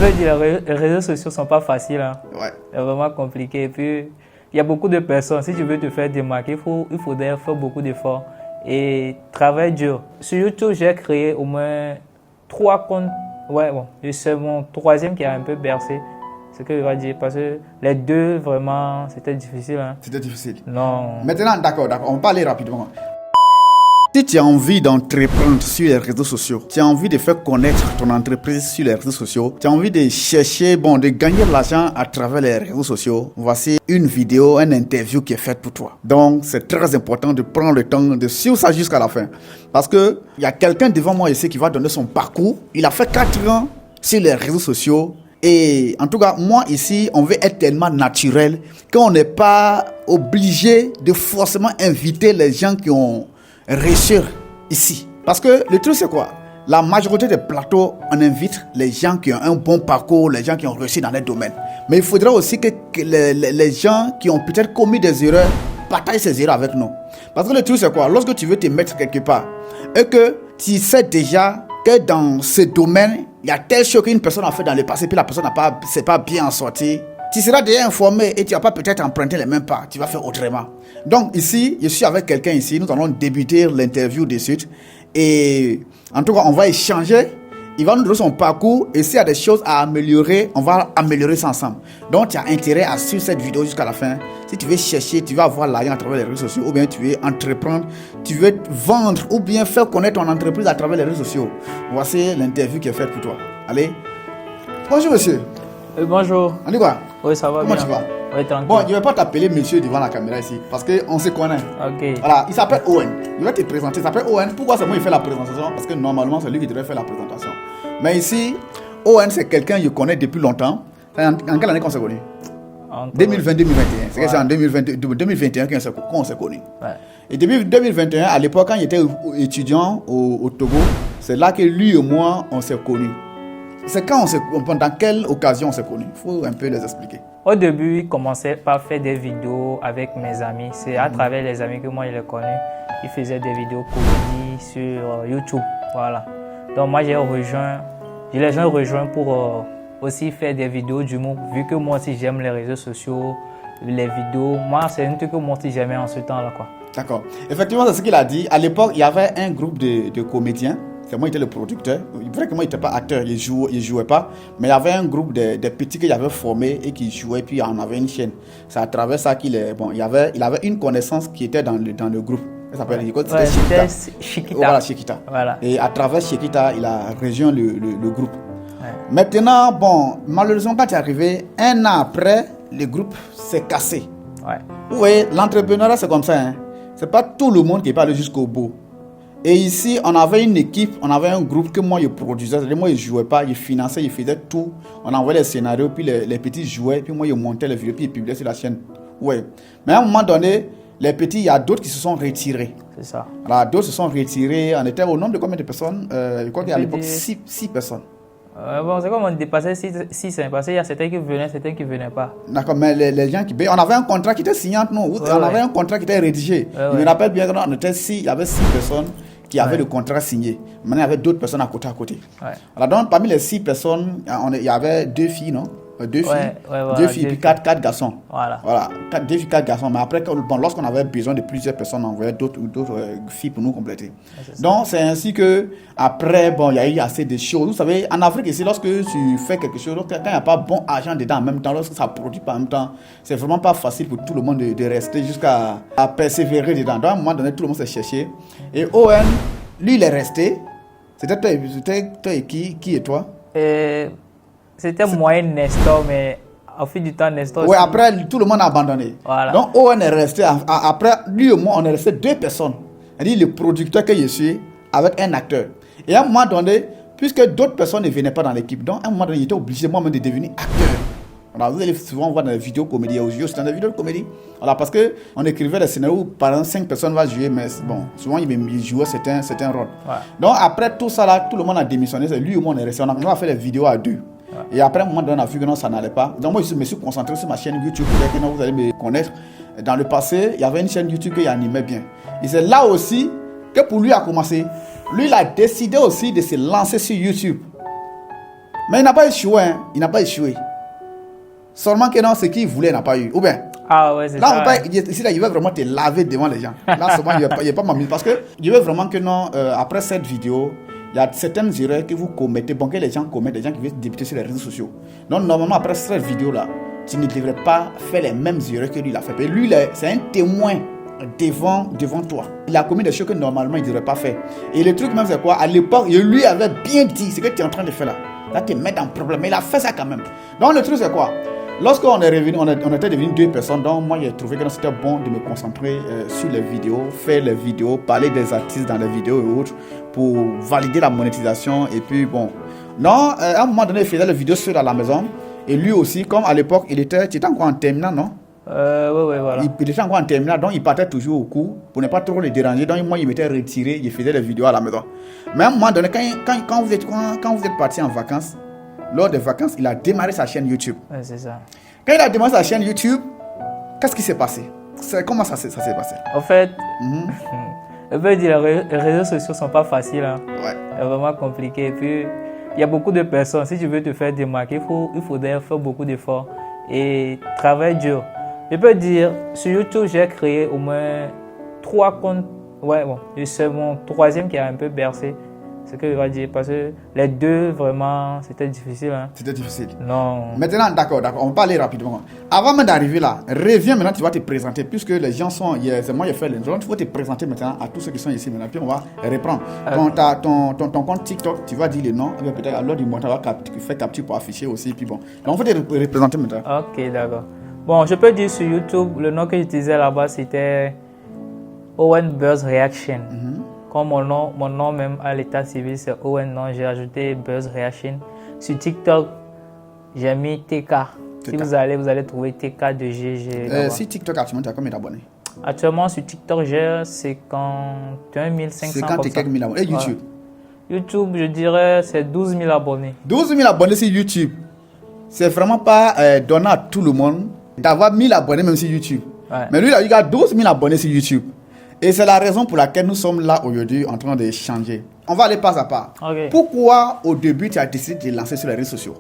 veux dire, les réseaux sociaux ne sont pas faciles. Hein. Ouais. C'est vraiment compliqué. Et puis, il y a beaucoup de personnes. Si tu veux te faire démarquer, il faudrait faire beaucoup d'efforts et travailler dur. Sur YouTube, j'ai créé au moins 3 comptes. Ouais, bon, c'est mon 3e qui a un peu bercé. Ce que je vais dire, parce que les 2, vraiment, c'était difficile. Hein. C'était difficile. Non. Maintenant, d'accord, on va parler rapidement. Si tu as envie d'entreprendre sur les réseaux sociaux, tu as envie de faire connaître ton entreprise sur les réseaux sociaux, tu as envie de chercher, de gagner de l'argent à travers les réseaux sociaux, voici une vidéo, une interview qui est faite pour toi. Donc, c'est très important de prendre le temps de suivre ça jusqu'à la fin. Parce que il y a quelqu'un devant moi ici qui va donner son parcours. Il a fait 4 ans sur les réseaux sociaux. Et en tout cas, moi ici, on veut être tellement naturel qu'on n'est pas obligé de forcément inviter les gens qui ont réussir ici. Parce que le truc c'est quoi? La majorité des plateaux, on invite les gens qui ont un bon parcours, les gens qui ont réussi dans les domaines. Mais il faudra aussi que les gens qui ont peut-être commis des erreurs partagent ces erreurs avec nous. Parce que le truc c'est quoi? Lorsque tu veux te mettre quelque part et que tu sais déjà que dans ce domaine, il y a telle chose qu'une personne a fait dans le passé, puis la personne s'est pas bien sortie, tu seras déjà informé et tu vas pas peut-être emprunter les mêmes pas, tu vas faire autrement. Donc ici, je suis avec quelqu'un ici, nous allons débuter l'interview de suite. Et en tout cas, on va échanger, il va nous donner son parcours et s'il y a des choses à améliorer, on va améliorer ça ensemble. Donc tu as intérêt à suivre cette vidéo jusqu'à la fin. Si tu veux chercher, tu vas avoir l'argent à travers les réseaux sociaux, ou bien tu veux entreprendre, tu veux vendre, ou bien faire connaître ton entreprise à travers les réseaux sociaux. Voici l'interview qui est faite pour toi. Allez. Bonjour monsieur. Bonjour. On dit quoi? Oui, ça va. Comment bien. tu vas? Oui, tranquille. Bon, je ne vais pas t'appeler monsieur devant la caméra ici, parce qu'on se connaît. Ok. Voilà, il s'appelle Owen. Il va te présenter. Il s'appelle Owen. Pourquoi c'est moi qui fais la présentation? Parce que normalement, c'est lui qui devrait faire la présentation. Mais ici, Owen, c'est quelqu'un que je connais depuis longtemps. En quelle année qu'on s'est connu? 2020-2021. C'est en 2021 qu'on s'est connu. Ouais. Et depuis 2021, à l'époque, quand j'étais étudiant au Togo, c'est là que lui et moi, on s'est connus. C'est quand dans quelle occasion on s'est connus? Il faut un peu les expliquer. Au début, il commençait par faire des vidéos avec mes amis. C'est à travers les amis que moi, je l'ai connu. Il faisait des vidéos comédie sur YouTube. Voilà. Donc moi, je les ai rejoints pour aussi faire des vidéos d'humour. Vu que moi aussi, j'aime les réseaux sociaux, les vidéos. Moi, c'est un truc que moi aussi, j'aimais en ce temps-là, quoi. D'accord. Effectivement, c'est ce qu'il a dit. À l'époque, il y avait un groupe de comédiens. C'est moi qui étais le producteur. Vrai que moi, il n'était pas acteur, il jouait pas. Mais il y avait un groupe de petits qu'il avait formés et qui jouaient, puis on avait une chaîne. C'est à travers ça qu'il est. Bon, il avait une connaissance qui était dans le groupe. Ça s'appelle Chiquita. Voilà, Chiquita. Voilà. Et à travers Chiquita, il a rejoint le groupe. Ouais. Maintenant, bon, malheureusement, quand il est arrivé, 1 an après, le groupe s'est cassé. Ouais. Vous voyez, l'entrepreneuriat, c'est comme ça. Hein. C'est pas tout le monde qui peut aller jusqu'au bout. Et ici, on avait une équipe, on avait un groupe que moi, je produisais. Moi, je ne jouais pas, je finançais, je faisais tout. On envoyait les scénarios, puis les petits jouaient, puis moi, je montais les vidéos, puis je publiais sur la chaîne. Ouais. Mais à un moment donné, les petits, il y a d'autres qui se sont retirés. C'est ça. Alors, d'autres se sont retirés. On était au nombre de combien de personnes? Je crois qu'à l'époque, 6 personnes. Bon, c'est comme on dépassait 6, parce qu'il y a certains qui venaient, certains qui ne venaient pas. D'accord, mais les gens qui... On avait un contrat qui était signé entre nous. On avait un contrat qui était rédigé. Je me rappelle bien qu'on était 6, il y avait 6 personnes qui avaient le contrat signé. Maintenant, il y avait d'autres personnes à côté. Ouais. Alors, donc, parmi les 6 personnes, il y avait 2 filles, non? 2 filles, puis 4 garçons. Voilà. 2 filles, 4 garçons. Mais après, lorsqu'on avait besoin de plusieurs personnes, on envoyait d'autres filles pour nous compléter. Ouais, donc, c'est ainsi que, après, bon, il y a eu assez de choses. Vous savez, en Afrique, ici, lorsque tu fais quelque chose, quand il n'y a pas bon argent dedans en même temps, lorsque ça ne produit pas en même temps, c'est vraiment pas facile pour tout le monde de rester jusqu'à persévérer dedans. Donc, à un moment donné, tout le monde s'est cherché. Et Owen, lui, il est resté. C'était toi et qui et toi? C'était moi et Nestor, mais au fil du temps, Nestor... Oui, après, tout le monde a abandonné. Voilà. Donc, Owen est resté... Après, lui et moi, on est resté 2 personnes. C'est-à-dire le producteur que je suis avec un acteur. Et à un moment donné, puisque d'autres personnes ne venaient pas dans l'équipe, donc à un moment donné, j'étais obligé moi-même de devenir acteur. Alors, vous allez souvent voir dans les vidéos comédie, c'est dans les vidéos de comédie. Alors, parce qu'on écrivait des scénarios où, par exemple, 5 personnes vont jouer, mais bon, souvent, ils jouaient certains rôles. Ouais. Donc, après tout ça, là, tout le monde a démissionné. C'est lui et moi, on est resté. On a fait des vidéos à 2. Ouais. Et après, à un moment donné, on a vu que non, ça n'allait pas. Donc, moi, je me suis concentré sur ma chaîne YouTube. Peut-être que vous allez me connaître. Dans le passé, il y avait une chaîne YouTube qui animait bien. Et c'est là aussi que pour lui a commencé. Lui, il a décidé aussi de se lancer sur YouTube. Mais il n'a pas échoué, hein. Il n'a pas échoué. Seulement que non, ce qu'il voulait, il n'a pas eu. Ou bien, Ah ouais, c'est là, ça. on peut, ici, là, il veut vraiment te laver devant les gens. Là, seulement, il n'y a pas ma mise. Parce que je veux vraiment que non, après cette vidéo, il y a certaines erreurs que vous commettez, bon, que les gens commettent, les gens qui veulent débuter sur les réseaux sociaux. Donc, normalement, après cette vidéo-là, tu ne devrais pas faire les mêmes erreurs que lui, il a fait. Et lui, c'est un témoin devant toi. Il a commis des choses que normalement, il ne devrait pas faire. Et le truc même, c'est quoi? À l'époque, il lui avait bien dit ce que tu es en train de faire là. Là, tu te mets en problème. Mais il a fait ça quand même. Donc, le truc, c'est quoi? Lorsqu'on est revenu, on était devenus 2 personnes. Donc, moi, j'ai trouvé que c'était bon de me concentrer sur les vidéos, faire les vidéos, parler des artistes dans les vidéos et autres pour valider la monétisation. Et puis, bon. Non, à un moment donné, il faisait les vidéos seul à la maison. Et lui aussi, comme à l'époque, tu étais encore en terminale, non? Ouais, voilà. Il était encore en terminale, donc il partait toujours au cours pour ne pas trop le déranger. Donc, moi, il m'était retiré, il faisait les vidéos à la maison. Mais à un moment donné, quand vous êtes parti en vacances, lors des vacances, il a démarré sa chaîne YouTube. Ouais, c'est ça. Quand il a démarré sa chaîne YouTube, qu'est-ce qui s'est passé? Comment ça s'est passé? En fait, je veux dire, les réseaux sociaux ne sont pas faciles. Hein. Ouais. C'est vraiment compliqué. Et puis, il y a beaucoup de personnes. Si tu veux te faire démarquer, il faudrait faire beaucoup d'efforts et travailler dur. Je peux dire, sur YouTube, j'ai créé au moins 3 comptes. Ouais, bon, c'est mon 3e qui a un peu bercé. Ce que je vais dire, parce que les 2, vraiment, c'était difficile. Hein. C'était difficile. Non. Maintenant, d'accord, on va parler rapidement. Avant même d'arriver là, reviens maintenant, tu vas te présenter, puisque les gens sont, c'est moi qui ai fait l'intro, tu vas te présenter maintenant à tous ceux qui sont ici maintenant, puis on va reprendre. Ton compte TikTok, tu vas dire le nom, peut-être à l'heure du montant, on va faire capture pour afficher aussi, puis bon. Donc, on va te représenter maintenant. Ok, d'accord. Bon, je peux dire sur YouTube, le nom que j'utilisais là-bas, c'était Owen Buzz Reaction. Comme mon nom même à l'état civil, c'est Owen, non, j'ai ajouté Buzz Reaction. Sur TikTok, j'ai mis TK. Si vous allez trouver TK de GG. Si TikTok, actuellement, tu as combien d'abonnés? Actuellement, sur TikTok, j'ai 51 500. 50 et quelques mille abonnés. Et YouTube? YouTube, je dirais, c'est 12 000 abonnés. 12 000 abonnés sur YouTube. C'est vraiment pas donné à tout le monde d'avoir 1000 abonnés même sur YouTube. Ouais. Mais lui, il a 12 000 abonnés sur YouTube. Et c'est la raison pour laquelle nous sommes là aujourd'hui en train d'échanger. On va aller pas à pas. Okay. Pourquoi au début tu as décidé de te lancer sur les réseaux sociaux?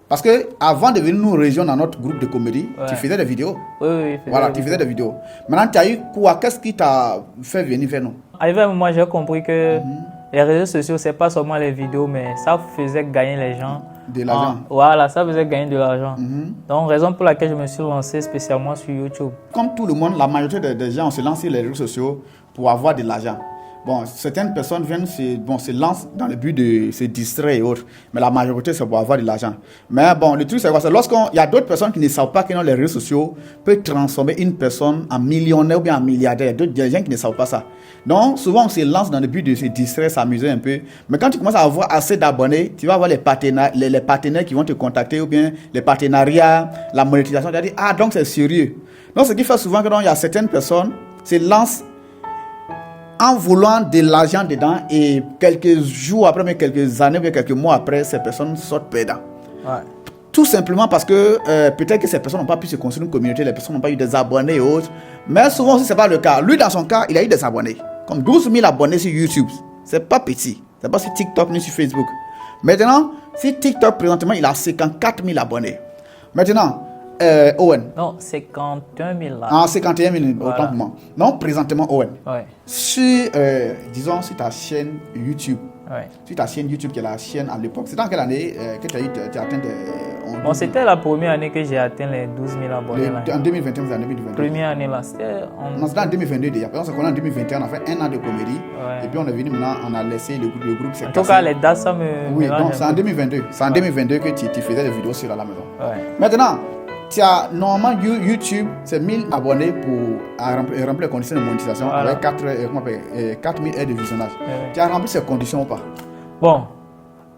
Parce que avant de venir nous rejoindre dans notre groupe de comédie, tu faisais des vidéos. Oui. Voilà, tu faisais des vidéos. Maintenant, tu as eu quoi? Qu'est-ce qui t'a fait venir vers nous? Arrivé à un moment, j'ai compris que les réseaux sociaux, c'est pas seulement les vidéos, mais ça faisait gagner les gens. De l'argent. Voilà, ça faisait gagner de l'argent. Donc, raison pour laquelle je me suis lancé spécialement sur YouTube. Comme tout le monde, la majorité des gens se lancent sur les réseaux sociaux pour avoir de l'argent. Bon, certaines personnes se lancent dans le but de se distraire et autres. Mais la majorité, c'est pour avoir de l'argent. Mais bon, le truc, c'est quoi? C'est lorsqu'il y a d'autres personnes qui ne savent pas que les réseaux sociaux peuvent transformer une personne en millionnaire ou bien en milliardaire. Il y a des gens qui ne savent pas ça. Donc, souvent, on se lance dans le but de se distraire, s'amuser un peu. Mais quand tu commences à avoir assez d'abonnés, tu vas avoir les partenaires qui vont te contacter ou bien les partenariats, la monétisation. Tu vas dire, ah, donc c'est sérieux. Donc, ce qui fait souvent que il y a certaines personnes qui se lancent en voulant de l'argent dedans et quelques jours après, mais quelques années, mais quelques mois après, ces personnes sortent perdants. Ouais. Tout simplement parce que peut-être que ces personnes n'ont pas pu se construire une communauté, les personnes n'ont pas eu des abonnés et autres. Mais souvent aussi, ce n'est pas le cas. Lui, dans son cas, il a eu des abonnés. Comme 12 000 abonnés sur YouTube. Ce n'est pas petit. Ce n'est pas sur TikTok ni sur Facebook. Maintenant, sur TikTok, présentement, il a 54 000 abonnés. Maintenant, Owen. Non, 51 000 là. Ah, 51 000, autant pour moi. Non, présentement, Owen. Ouais. Sur, disons, sur ta chaîne YouTube. Ouais. Sur ta chaîne YouTube, qui est la chaîne à l'époque. C'est dans quelle année que tu as atteint Bon, c'était la première année que j'ai atteint les 12 000 abonnés. En 2021 ou en 2022? Première année là, c'était Non, c'était en 2022 déjà. On s'est connus en 2021, on a fait 1 an de comédie. Ouais. Et puis on est venu maintenant, on a laissé le groupe s'est En cassé. tout cas, les dates, ça me. Oui, mélange donc un c'est en peu. 2022. C'est en 2022 que tu faisais des vidéos sur la maison. Ouais. Maintenant, tu as normalement YouTube, c'est 1000 abonnés pour remplir les conditions de monétisation Voilà. avec 4000 heures de visionnage. Ouais. Tu as rempli ces conditions ou pas? Bon,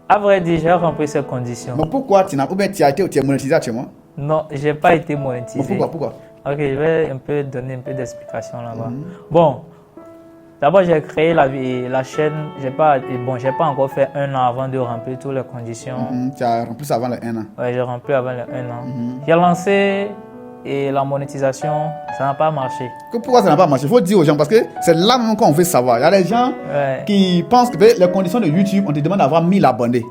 à vrai dire, j'ai rempli ces conditions. Mais pourquoi tu n'as, ou bien tu es monétisé actuellement? Non, je n'ai pas été monétisé. Mais pourquoi? Ok, je vais un peu donner un peu d'explication là-bas. Bon, d'abord j'ai créé la chaîne, j'ai pas encore fait 1 an avant de remplir toutes les conditions. Tu as rempli ça avant les 1 an. Ouais, j'ai rempli avant les 1 an. J'ai lancé et la monétisation, ça n'a pas marché. Pourquoi ça n'a pas marché? Il faut dire aux gens, parce que c'est là même qu'on veut savoir. Il y a des gens qui pensent que les conditions de YouTube, on te demande d'avoir 1000 abonnés.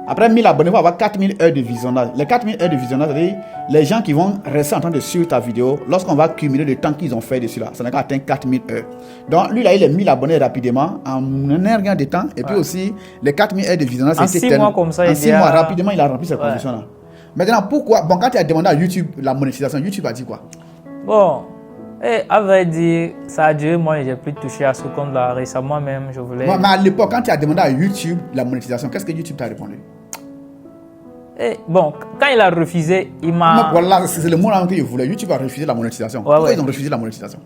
Après 1000 abonnés, il va avoir 4000 heures de visionnage. Les 4000 heures de visionnage, c'est-à-dire les gens qui vont rester en train de suivre ta vidéo, lorsqu'on va cumuler le temps qu'ils ont fait dessus là, ça n'a qu'à atteindre 4000 heures. Donc lui, il a eu les 1000 abonnés rapidement, en un rien de temps. Et puis aussi, les 4000 heures de visionnage, c'était 6 mois comme ça. En 6 mois, rapidement, il a rempli ces conditions là. Maintenant, pourquoi? Bon, quand tu as demandé à YouTube la monétisation, YouTube a dit quoi? Bon, à vrai dire, ça a duré, moi, j'ai plus touché à ce compte-là. Récemment même, je voulais... Mais à l'époque, quand tu as demandé à YouTube la monétisation, qu'est-ce que YouTube t'a répondu? Bon, quand il a refusé, il m'a... Voilà, c'est le mot là que je voulais. YouTube a refusé la monétisation. Pourquoi ils ont refusé la monétisation?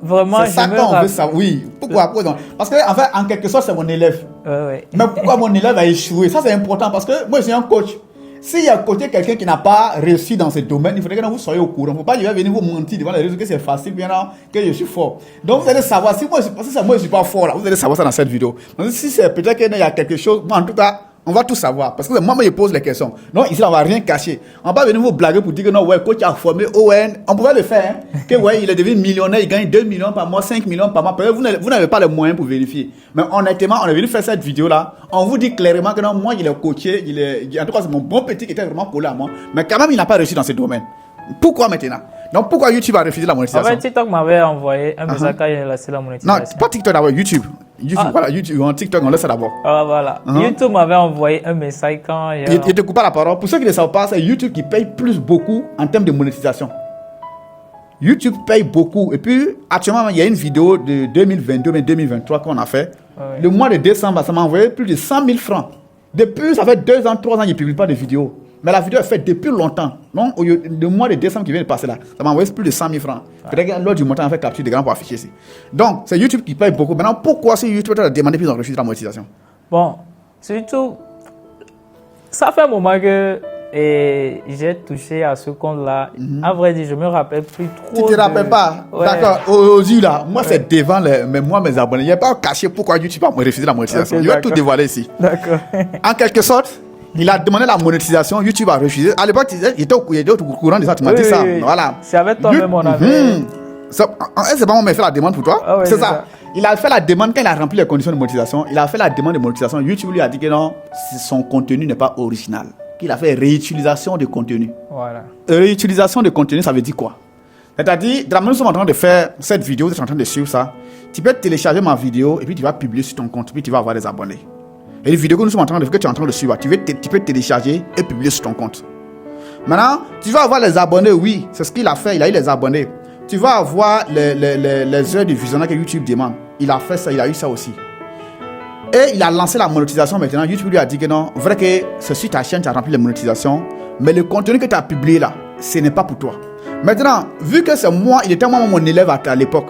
Vraiment, c'est ça qu'on veut savoir. Oui, pourquoi? Parce que, en fait, en quelque sorte, c'est mon élève. Mais pourquoi mon élève a échoué? Ça, c'est important parce que moi, je suis un coach. S'il y a à côté quelqu'un qui n'a pas réussi dans ce domaine, il faudrait que vous soyez au courant. Il ne faut pas venir vous mentir devant les réseaux que c'est facile, bien là, que je suis fort. Donc vous allez savoir, si moi je ne suis pas fort là, vous allez savoir ça dans cette vidéo. Donc si c'est peut-être qu'il y a quelque chose, moi en tout cas, on va tout savoir. Parce que moi, je pose les questions. Non, ici, on ne va rien cacher. On ne va pas venir vous blaguer pour dire que non, ouais, coach a formé ON. On pouvait le faire. Hein? Que ouais, il est devenu millionnaire, il gagne 2 millions par mois, 5 millions par mois. Peut-être vous n'avez pas les moyens pour vérifier. Mais honnêtement, on est venu faire cette vidéo-là. On vous dit clairement que non, moi, il est coaché. En tout cas, c'est mon bon petit qui était vraiment collé à moi. Mais quand même, il n'a pas réussi dans ce domaine. Pourquoi maintenant? Donc, pourquoi YouTube a refusé la monétisation? En fait, TikTok m'avait envoyé un message quand il a laissé la monétisation. Non, pas TikTok d'abord, YouTube. Voilà, YouTube, en TikTok, on laisse ça d'abord. Voilà. YouTube m'avait envoyé un message quand il te coupe pas la parole. Pour ceux qui ne savent pas, c'est YouTube qui paye beaucoup en termes de monétisation. YouTube paye beaucoup. Et puis, actuellement, il y a une vidéo de 2022, mais 2023 qu'on a fait. Le mois de décembre, ça m'a envoyé plus de 100 000 francs. Depuis, ça fait 2 ans, 3 ans, je ne publie pas de vidéo. Mais la vidéo est faite depuis longtemps. Non, le mois de décembre qui vient de passer là, ça m'a envoyé plus de 100 000 francs. Peut-être que lors du montant, on fait capture des grands pour afficher ici. Donc, c'est YouTube qui paye beaucoup. Maintenant, pourquoi si YouTube a demandé plus de refus de la monétisation? Bon, surtout, ça fait un moment que j'ai touché à ce compte-là. À vrai dire, je me rappelle plus trop. Tu te rappelles pas? D'accord. Aux yeux là, moi c'est devant mes abonnés. Il n'y a pas caché pourquoi YouTube a refusé la monétisation. Je vais tout dévoiler ici. D'accord. En quelque sorte, il a demandé la monétisation, YouTube a refusé. À l'époque, il était au courant de ça, tu m'as dit ça. Voilà. C'est avec toi même, on avait... C'est pas moi qui ai fait la demande pour toi. C'est ça. Il a fait la demande quand il a rempli les conditions de monétisation. Il a fait la demande de monétisation. YouTube lui a dit que non, son contenu n'est pas original. Qu'il a fait réutilisation de contenu. Voilà. Réutilisation de contenu, ça veut dire quoi? C'est-à-dire, nous sommes en train de faire cette vidéo, vous êtes en train de suivre ça. Tu peux télécharger ma vidéo et puis tu vas publier sur ton compte, puis tu vas avoir des abonnés. Et les vidéos que nous sommes en train de faire, que tu es en train de suivre, tu peux télécharger et publier sur ton compte. Maintenant, tu vas avoir les abonnés, oui, c'est ce qu'il a fait, il a eu les abonnés. Tu vas avoir les heures de visionnage que YouTube demande. Il a fait ça, il a eu ça aussi. Et il a lancé la monétisation maintenant. YouTube lui a dit que non, vrai que c'est sur ta chaîne, tu as rempli les monétisations, mais le contenu que tu as publié là, ce n'est pas pour toi. Maintenant, vu que c'est moi, il était moi mon élève à l'époque,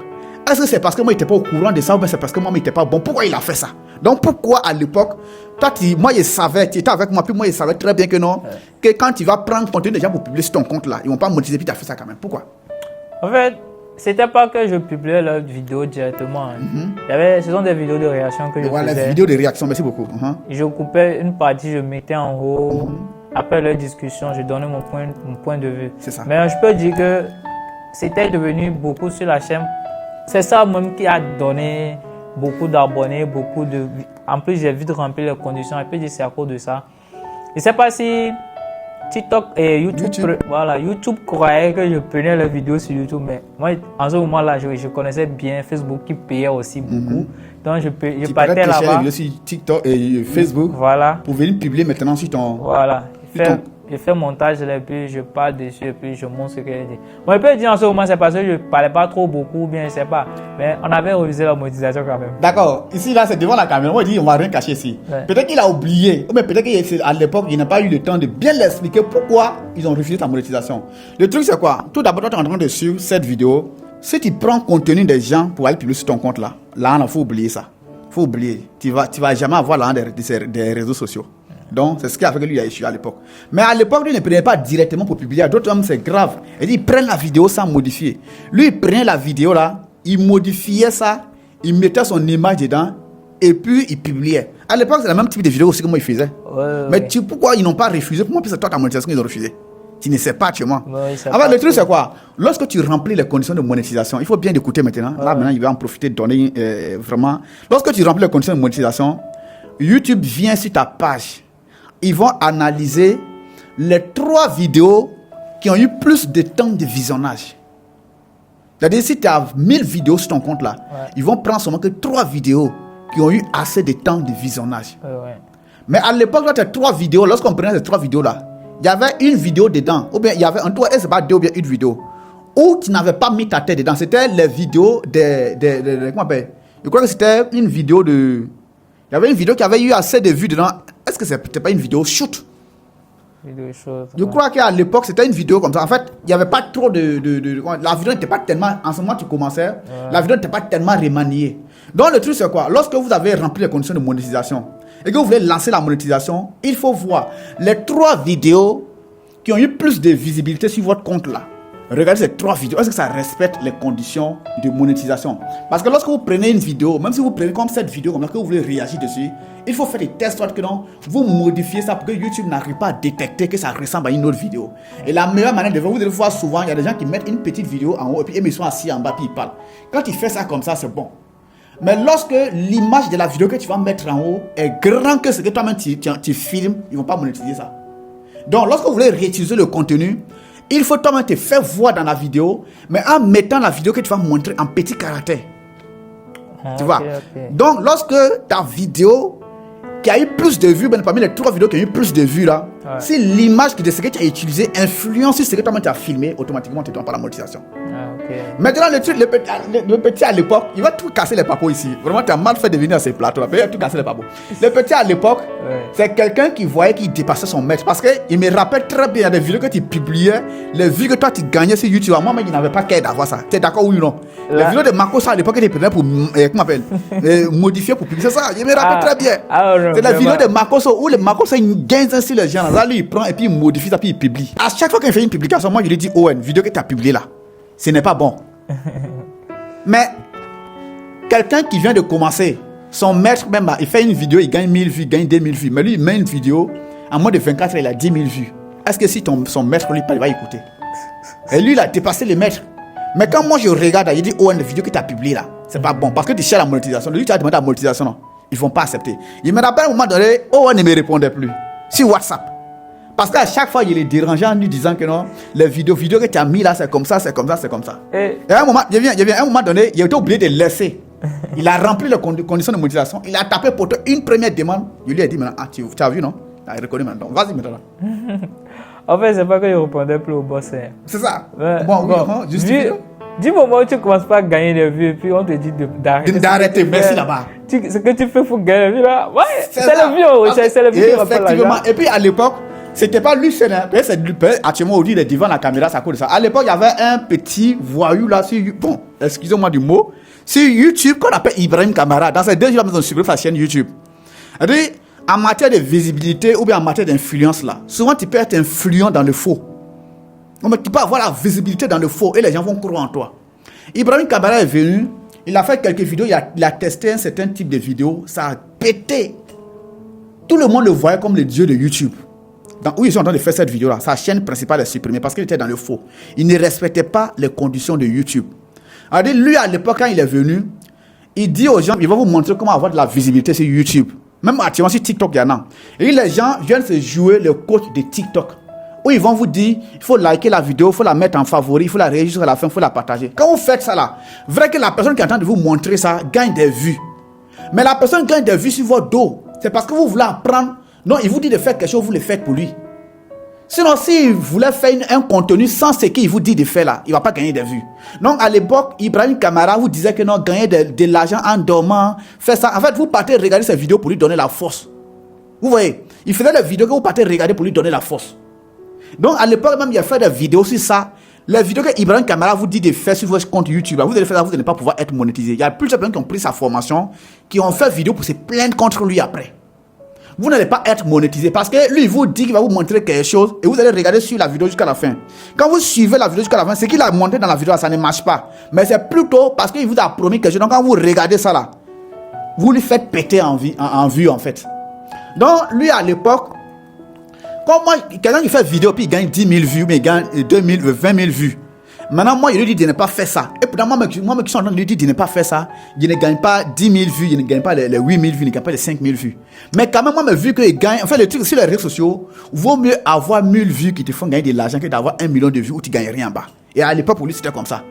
est-ce que c'est parce que moi, il n'était pas au courant de ça ou bien c'est parce que moi, il n'était pas bon? Pourquoi il a fait ça? Donc, pourquoi à l'époque, toi, moi, je savais, tu étais avec moi, puis moi, je savais très bien que non, que quand tu vas prendre contenu des gens pour publier sur ton compte là, ils ne vont pas monétiser, puis tu as fait ça quand même. Pourquoi? En fait, c'était pas que je publiais leurs vidéos directement. Ce sont des vidéos de réaction que je faisais. Les vidéos de réaction, merci beaucoup. Je coupais une partie, je mettais en haut. Après leur discussion, je donnais mon point de vue. C'est ça. Mais je peux dire que c'était devenu beaucoup sur la chaîne. C'est ça même qui a donné beaucoup d'abonnés, beaucoup de... En plus, j'ai vite rempli les conditions. Je peux dire que c'est à cause de ça. Je ne sais pas si TikTok et YouTube croyait que je prenais les vidéos sur YouTube. Mais moi, en ce moment-là, je connaissais bien Facebook qui payait aussi beaucoup. Donc, je partais là-bas. Tu sur TikTok et Facebook pour venir publier maintenant sur ton... Voilà. Je fais montage et puis je parle dessus et puis je montre ce que j'ai dit. Moi, je peux dire en ce moment, c'est parce que je ne parlais pas trop beaucoup, bien, je ne sais pas. Mais on avait refusé la monétisation quand même. D'accord. Ici, là, c'est devant la caméra. Moi, je dis, on ne va rien cacher ici. Peut-être qu'il a oublié. Mais peut-être qu'à l'époque, il n'a pas eu le temps de bien l'expliquer pourquoi ils ont refusé ta monétisation. Le truc, c'est quoi? Tout d'abord, toi, tu es en train de suivre cette vidéo. Si tu prends contenu des gens pour aller publier sur ton compte là, il faut oublier ça. Il faut oublier. Tu vas jamais avoir là des réseaux sociaux. Donc, c'est ce qui a fait que lui a échoué à l'époque. Mais à l'époque, lui ne prenait pas directement pour publier. D'autres hommes, c'est grave. Ils prennent la vidéo sans modifier. Lui, il prenait la vidéo là, il modifiait ça, il mettait son image dedans et puis il publiait. À l'époque, c'est le même type de vidéo aussi que moi, il faisait. Mais pourquoi ils n'ont pas refusé? Pour moi, c'est toi ta monétisation qu'ils ont refusé. Tu ne sais pas actuellement. Alors, le truc, c'est quoi? Lorsque tu remplis les conditions de monétisation, il faut bien écouter maintenant. Là, maintenant, il va en profiter de donner vraiment. Lorsque tu remplis les conditions de monétisation, YouTube vient sur ta page ils vont analyser les 3 vidéos qui ont eu plus de temps de visionnage. C'est-à-dire, si tu as 1000 vidéos sur ton compte là, ils vont prendre seulement que 3 vidéos qui ont eu assez de temps de visionnage. Mais à l'époque, là, tu as 3 vidéos. Lorsqu'on prenait ces 3 vidéos là, il y avait une vidéo dedans, ou bien il y avait un tour, et c'est pas 2 ou bien une vidéo, où tu n'avais pas mis ta tête dedans. C'était les vidéos comment on appelle? Je crois que c'était une vidéo de. Il y avait une vidéo qui avait eu assez de vues dedans. Est-ce que c'était pas une vidéo shoot? Je crois qu'à l'époque, c'était une vidéo comme ça. En fait, il n'y avait pas trop la vidéo n'était pas tellement. En ce moment, tu commençais. La vidéo n'était pas tellement remaniée. Donc, le truc, c'est quoi? Lorsque vous avez rempli les conditions de monétisation et que vous voulez lancer la monétisation, il faut voir les 3 vidéos qui ont eu plus de visibilité sur votre compte là. Regardez ces 3 vidéos. Est-ce que ça respecte les conditions de monétisation? Parce que lorsque vous prenez une vidéo, même si vous prenez comme cette vidéo, comme là, que vous voulez réagir dessus, il faut faire des tests, soit que non, vous modifiez ça pour que YouTube n'arrive pas à détecter que ça ressemble à une autre vidéo. Et la meilleure manière de faire, vous devez voir souvent, il y a des gens qui mettent une petite vidéo en haut et puis ils sont assis en bas puis ils parlent. Quand ils font ça comme ça, c'est bon. Mais lorsque l'image de la vidéo que tu vas mettre en haut est grand que ce que toi-même tu filmes, ils ne vont pas monétiser ça. Donc, lorsque vous voulez réutiliser le contenu, il faut toi-même te faire voir dans la vidéo, mais en mettant la vidéo que tu vas montrer en petit caractère. Tu vois? Donc, lorsque ta vidéo qui a eu plus de vues, parmi les 3 vidéos qui ont eu plus de vues là, si l'image de ce que tu as utilisé influence sur ce que toi-même tu as filmé, automatiquement tu ne donnes pas la monétisation. Maintenant, le petit à l'époque, il va tout casser les papos ici. Vraiment, tu as mal fait de venir à ces plateaux là. Il va tout casser les papos. Le petit à l'époque, c'est quelqu'un qui voyait qu'il dépassait son maître. Parce qu'il me rappelle très bien des vidéos que tu publiais, les vues que toi tu gagnais sur YouTube. Moi, il n'avait pas qu'à d'avoir ça. Tu es d'accord, oui ou non? Les vidéos de Makosa à l'époque, tu prenais pour modifier, pour publier. C'est ça, il me rappelle très bien. C'est la vidéo de Makosa où le Makosa il gagne sur les gens. Là, lui, il prend et puis il modifie ça, puis il publie. À chaque fois qu'il fait une publication, moi, je lui dis, oh, une vidéo que tu as publiée là, ce n'est pas bon. Mais quelqu'un qui vient de commencer, son maître même, il fait une vidéo, il gagne 1000 vues, il gagne 2000 vues. Mais lui, il met une vidéo, en moins de 24 heures, il a 10 000 vues. Est-ce que si son maître lui parle, il va écouter? Et lui, il a dépassé le maître. Mais quand moi je regarde, il dit, oh, une vidéo que tu as publiée là, c'est pas bon. Parce que tu cherches la monétisation. Lui, tu as demandé la monétisation, non. Ils ne vont pas accepter. Il me rappelle à un moment donné, oh, ne me répondait plus. Sur WhatsApp. Parce qu'à chaque fois, il les dérangeait en lui disant que non, les vidéos que tu as mis là, c'est comme ça, c'est comme ça, c'est comme ça. Et à un moment, à un moment donné, il a été obligé de laisser. Il a rempli les conditions de monétisation. Il a tapé pour toi une première demande. Il lui a dit maintenant, ah, tu as vu, non? Tu as reconnu maintenant. Vas-y maintenant. En fait, c'est pas que je ne répondais plus au boss. C'est ça. Bon, justifie. Du moment où tu ne commences pas à gagner des vues, puis on te dit d'arrêter. D'arrêter, merci là-bas. Ce que tu fais pour gagner des vues là, ouais, c'est le vieux, c'est le vieux qui va pas l'argent. Et puis à l'époque, c'était pas lui seul. C'est lui. Actuellement, aujourd'hui, il est devant la caméra, ça cause de ça. À l'époque, il y avait un petit voyou là sur. Bon, excusez-moi du mot. Sur YouTube, qu'on appelle Ibrahim Kamara. Dans ces 2 jours, ils ont supprimé sa chaîne YouTube. C'est-à-dire, en matière de visibilité ou bien en matière d'influence là, souvent tu peux être influent dans le faux. Mais tu peux avoir la visibilité dans le faux et les gens vont croire en toi. Ibrahim Kamara est venu, il a fait quelques vidéos, il a testé un certain type de vidéos, ça a pété. Tout le monde le voyait comme le dieu de YouTube. Où ils sont en train de faire cette vidéo là, sa chaîne principale est supprimée parce qu'il était dans le faux. Il ne respectait pas les conditions de YouTube. Alors lui à l'époque quand il est venu, il dit aux gens, il va vous montrer comment avoir de la visibilité sur YouTube. Même actuellement sur TikTok il y en a. Et les gens viennent se jouer le coach de TikTok. Où ils vont vous dire, il faut liker la vidéo, il faut la mettre en favori, il faut la réagir jusqu'à la fin, il faut la partager. Quand vous faites ça là, vrai que la personne qui est en train de vous montrer ça gagne des vues. Mais la personne gagne des vues sur votre dos. C'est parce que vous voulez apprendre. Non, il vous dit de faire quelque chose, vous le faites pour lui. Sinon, s'il voulait faire un contenu sans ce qu'il vous dit de faire là, il ne va pas gagner des vues. Donc, à l'époque, Ibrahim Kamara vous disait que non, gagner de l'argent en dormant, faire ça. En fait, vous partez regarder ces vidéos pour lui donner la force. Vous voyez, il faisait des vidéos que vous partez regarder pour lui donner la force. Donc, à l'époque même, il a fait des vidéos sur ça. Les vidéos que Ibrahim Kamara vous dit de faire sur votre compte YouTube, vous allez faire ça, vous n'allez pas pouvoir être monétisé. Il y a plusieurs personnes qui ont pris sa formation, qui ont fait vidéo pour se plaindre contre lui après. Vous n'allez pas être monétisé parce que lui, il vous dit qu'il va vous montrer quelque chose et vous allez regarder sur la vidéo jusqu'à la fin. Quand vous suivez la vidéo jusqu'à la fin, ce qu'il a montré dans la vidéo, ça ne marche pas. Mais c'est plutôt parce qu'il vous a promis quelque chose. Donc, quand vous regardez ça là, vous lui faites péter en vue en fait. Donc, lui, à l'époque, comme moi, quelqu'un qui fait vidéo puis il gagne 10 000 vues, mais il gagne 20 000 vues. Maintenant, moi, je lui dis de ne pas faire ça. Et pourtant, moi qui suis en train de lui dire de ne pas faire ça, je ne gagne pas 10 000 vues, je ne gagne pas les 8 000 vues, je ne gagne pas les 5 000 vues. Mais quand même, moi, vu que je gagne, enfin, le truc sur les réseaux sociaux, vaut mieux avoir 1000 vues qui te font gagner de l'argent que d'avoir 1 million de vues où tu ne gagnes rien en bas. Et à l'époque, pour lui, c'était comme ça.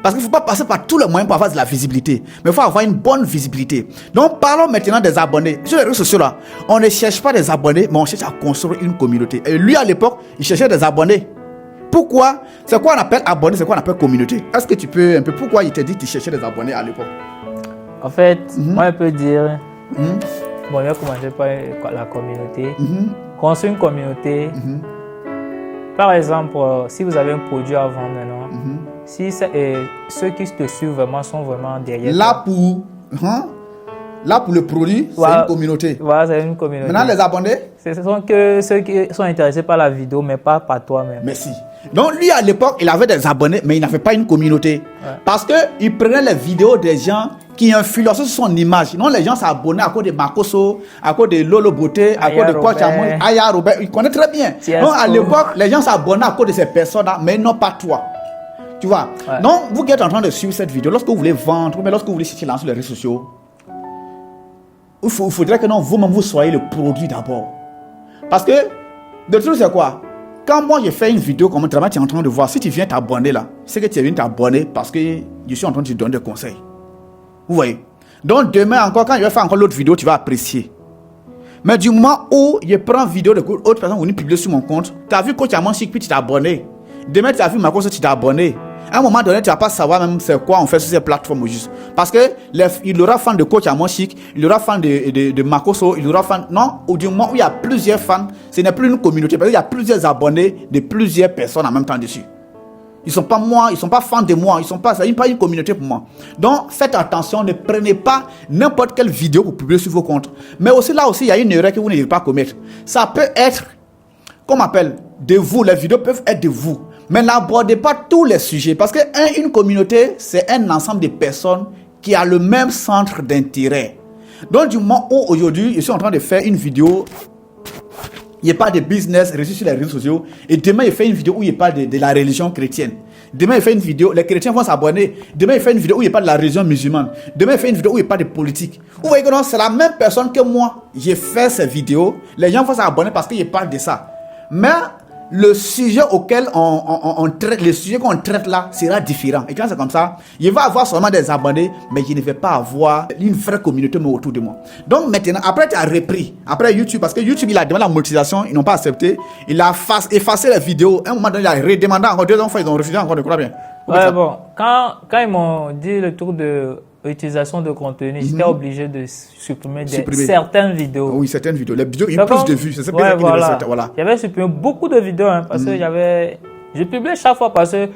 Parce qu'il ne faut pas passer par tous les moyens pour avoir de la visibilité. Mais il faut avoir une bonne visibilité. Donc, parlons maintenant des abonnés. Sur les réseaux sociaux, là, on ne cherche pas des abonnés, mais on cherche à construire une communauté. Et lui, à l'époque, il cherchait des abonnés. Pourquoi? C'est quoi on appelle abonné, c'est quoi on appelle communauté? Est-ce que tu peux un peu... Pourquoi il t'a dit que tu cherchais des abonnés à l'époque? En fait, moi, je peux dire... Bon, je vais commencer par la communauté. Construire une communauté... Par exemple, si vous avez un produit à vendre maintenant, si ceux qui te suivent vraiment sont vraiment derrière là pour le produit, c'est une communauté. Voilà, c'est une communauté. Maintenant, les abonnés, ce sont que ceux qui sont intéressés par la vidéo, mais pas par toi-même. Merci. Donc, lui, à l'époque, il avait des abonnés, mais il n'avait pas une communauté. Parce qu'il prenait les vidéos des gens qui influençaient son image. Sinon, les gens s'abonnaient à cause de Makoso, à cause de Lolo Beauté, à cause de Coach Amour, Aya Robert. Il connaît très bien. Donc, à l'époque, les gens s'abonnaient à cause de ces personnes-là, mais non pas toi. Tu vois? Donc, vous qui êtes en train de suivre cette vidéo, lorsque vous voulez vendre, mais lorsque vous voulez chercher sur les réseaux sociaux, il faudrait que non, vous-même, vous soyez le produit d'abord. Parce que, le truc, c'est quoi? Quand moi, je fais une vidéo comme tu es en train de voir, si tu viens t'abonner là, c'est que tu viens t'abonner parce que je suis en train de te donner des conseils. Vous voyez? Donc, demain encore, quand je vais faire encore l'autre vidéo, tu vas apprécier. Mais du moment où je prends vidéo de autre personne ou une publier sur mon compte, tu as vu Coach Amon Chic, puis tu t'es abonné. Demain, tu as vu ma course, tu t'es abonné. À un moment donné, tu ne vas pas savoir même c'est quoi on fait sur ces plateformes juste. Parce que il aura fan de Coach Amon Chic, il aura fan de Makoso, il aura fan. Non, au moment où il y a plusieurs fans, ce n'est plus une communauté. Parce qu'il y a plusieurs abonnés de plusieurs personnes en même temps dessus. Ils ne sont pas moi, ils ne sont pas fans de moi, ça n'est pas une communauté pour moi. Donc, faites attention, ne prenez pas n'importe quelle vidéo pour publier sur vos comptes. Mais aussi là aussi, il y a une erreur que vous ne devez pas commettre. Ça peut être, comme on appelle, de vous, les vidéos peuvent être de vous. Mais n'abordez pas tous les sujets. Parce qu'une communauté, c'est un ensemble de personnes qui a le même centre d'intérêt. Donc, du moment où aujourd'hui, je suis en train de faire une vidéo, il n'y a pas de business reçu sur les réseaux sociaux. Et demain, il fait une vidéo où il parle de la religion chrétienne. Demain, il fait une vidéo, les chrétiens vont s'abonner. Demain, il fait une vidéo où il parle de la religion musulmane. Demain, il fait une vidéo où il parle de politique. Vous voyez que non, c'est la même personne que moi. J'ai fait ces vidéos. Les gens vont s'abonner parce qu'il parle de ça. Mais le sujet auquel on traite, le sujet qu'on traite là sera différent. Et quand c'est comme ça, il va avoir seulement des abonnés, mais je ne vais pas avoir une vraie communauté autour de moi. Donc maintenant, après tu as repris, après YouTube, parce que YouTube il a demandé la monétisation, ils n'ont pas accepté, il a effacé la vidéo, à un moment donné il a redemandé encore 2 fois, ils ont refusé encore de croire bien. Ouais, bon, quand ils m'ont dit le tour de l'utilisation de contenu, j'étais obligé de supprimer certaines vidéos. Oui, certaines vidéos. Les vidéos, il y a plus de vues. C'est ouais, voilà. J'avais supprimé beaucoup de vidéos parce que je publiais chaque fois parce que